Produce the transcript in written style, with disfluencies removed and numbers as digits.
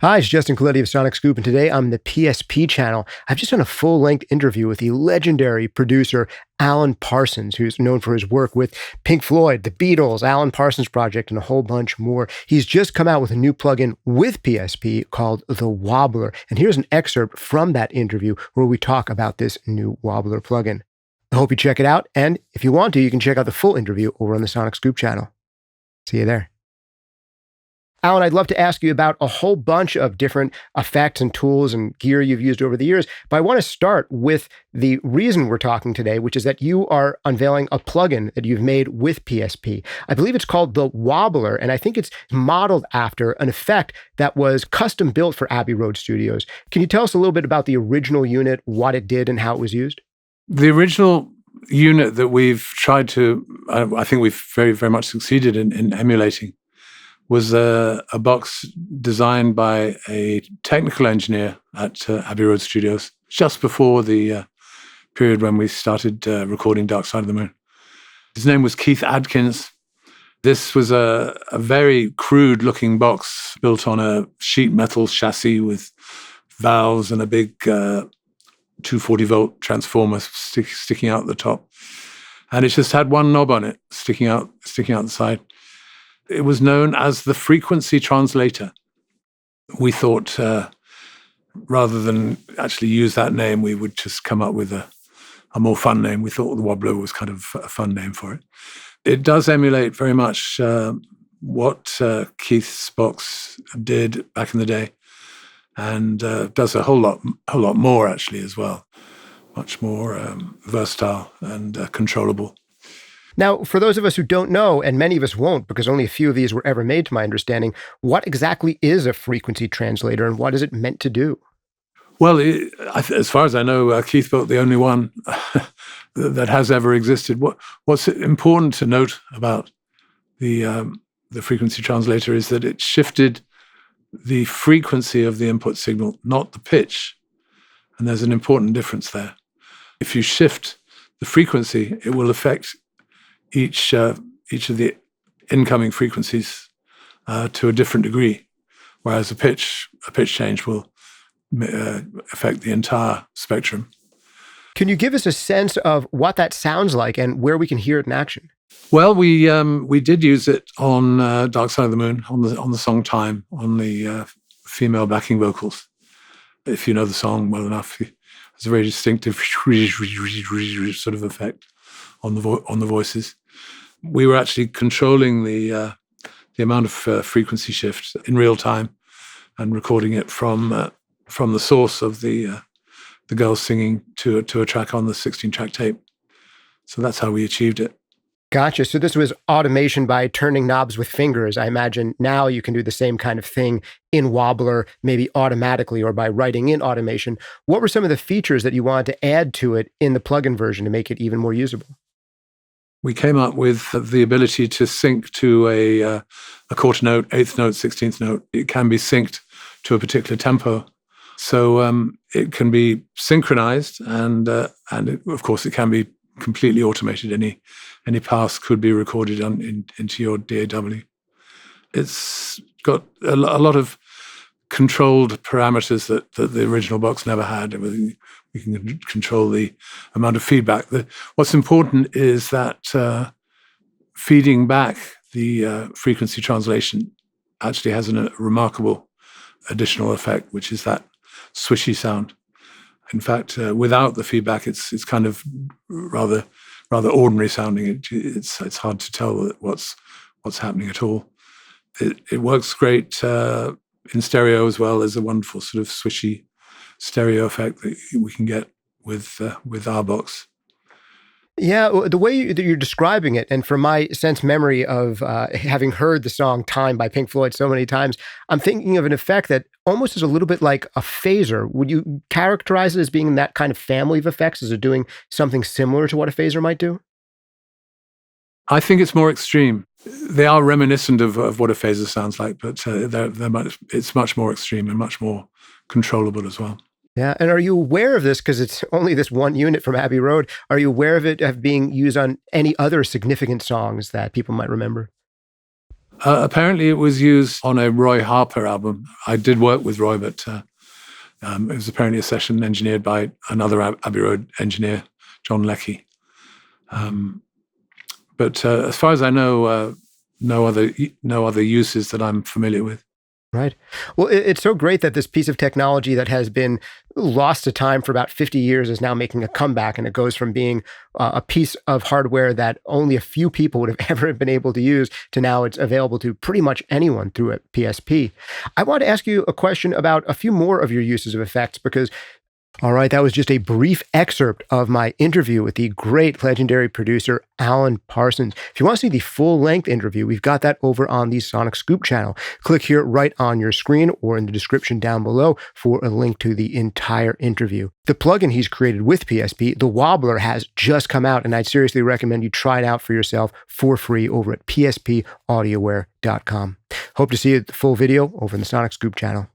Hi, it's Justin Colletti of SonicScoop, and today I'm the PSP channel. I've just done a full-length interview with the legendary producer Alan Parsons, who's known for his work with Pink Floyd, the Beatles, Alan Parsons Project, and a whole bunch more. He's just come out with a new plugin with PSP called the Wobbler, and here's an excerpt from that interview where we talk about this new Wobbler plugin. I hope you check it out, and if you want to, you can check out the full interview over on the SonicScoop channel. See you there. Alan, I'd love to ask you about a whole bunch of different effects and tools and gear you've used over the years, but I want to start with the reason we're talking today, which is that you are unveiling a plugin that you've made with PSP. I believe it's called the Wobbler, and I think it's modeled after an effect that was custom built for Abbey Road Studios. Can you tell us a little bit about the original unit, what it did, and how it was used? The original unit that we've tried to, I think we've very, very much succeeded in emulating, was a box designed by a technical engineer at Abbey Road Studios, just before the period when we started recording Dark Side of the Moon. His name was Keith Adkins. This was a very crude-looking box built on a sheet metal chassis with valves and a big 240-volt transformer sticking out the top. And it just had one knob on it, sticking out the side. It was known as the frequency translator. We thought rather than actually use that name, we would just come up with a more fun name. We thought the Wobbler was kind of a fun name for it. It does emulate very much what Keith's box did back in the day, and does a whole lot more actually as well. Much more versatile and controllable. Now, for those of us who don't know, and many of us won't, because only a few of these were ever made to my understanding, what exactly is a frequency translator and what is it meant to do? Well, as far as I know, Keith built the only one that has ever existed. What's important to note about the frequency translator is that it shifted the frequency of the input signal, not the pitch. And there's an important difference there. If you shift the frequency, it will affect each of the incoming frequencies to a different degree, whereas a pitch change will affect the entire spectrum. Can you give us a sense of what that sounds like and where we can hear it in action? Well, we did use it on Dark Side of the Moon, on the song Time, on the female backing vocals. If you know the song well enough, there's a very distinctive sort of effect on the voices. We were actually controlling the amount of frequency shift in real time and recording it from the source of the girls singing to a track on the 16-track tape. So that's how we achieved it. Gotcha. So this was automation by turning knobs with fingers. I imagine now you can do the same kind of thing in Wobbler, maybe automatically or by writing in automation. What were some of the features that you wanted to add to it in the plugin version to make it even more usable? We came up with the ability to sync to a quarter note, eighth note, 16th note. It can be synced to a particular tempo. So it can be synchronized and of course it can be completely automated. Any pass could be recorded into your DAW. It's got a lot of controlled parameters that the original box never had. We can control the amount of feedback. What's important is that feeding back the frequency translation actually has a remarkable additional effect, which is that swishy sound. In fact, without the feedback, it's kind of rather ordinary sounding. It's hard to tell what's happening at all. It works great in stereo as well. There's a wonderful sort of swishy stereo effect that we can get with our box. Yeah, the way that you're describing it, and from my sense memory of having heard the song Time by Pink Floyd so many times, I'm thinking of an effect that almost is a little bit like a phaser. Would you characterize it as being in that kind of family of effects? Is it doing something similar to what a phaser might do? I think it's more extreme. They are reminiscent of what a phaser sounds like, but it's much more extreme and much more controllable as well. Yeah. And are you aware of this, because it's only this one unit from Abbey Road, are you aware of it being used on any other significant songs that people might remember? Apparently, it was used on a Roy Harper album. I did work with Roy, but it was apparently a session engineered by another Abbey Road engineer, John Leckie. But as far as I know, no other uses that I'm familiar with. Right. Well, it's so great that this piece of technology that has been lost to time for about 50 years is now making a comeback, and it goes from being a piece of hardware that only a few people would have ever been able to use to now it's available to pretty much anyone through a PSP. I want to ask you a question about a few more of your uses of effects, because all right, that was just a brief excerpt of my interview with the great legendary producer, Alan Parsons. If you want to see the full-length interview, we've got that over on the SonicScoop channel. Click here right on your screen or in the description down below for a link to the entire interview. The plugin he's created with PSP, the Wobbler, has just come out, and I'd seriously recommend you try it out for yourself for free over at PSPaudioware.com. Hope to see you at the full video over in the SonicScoop channel.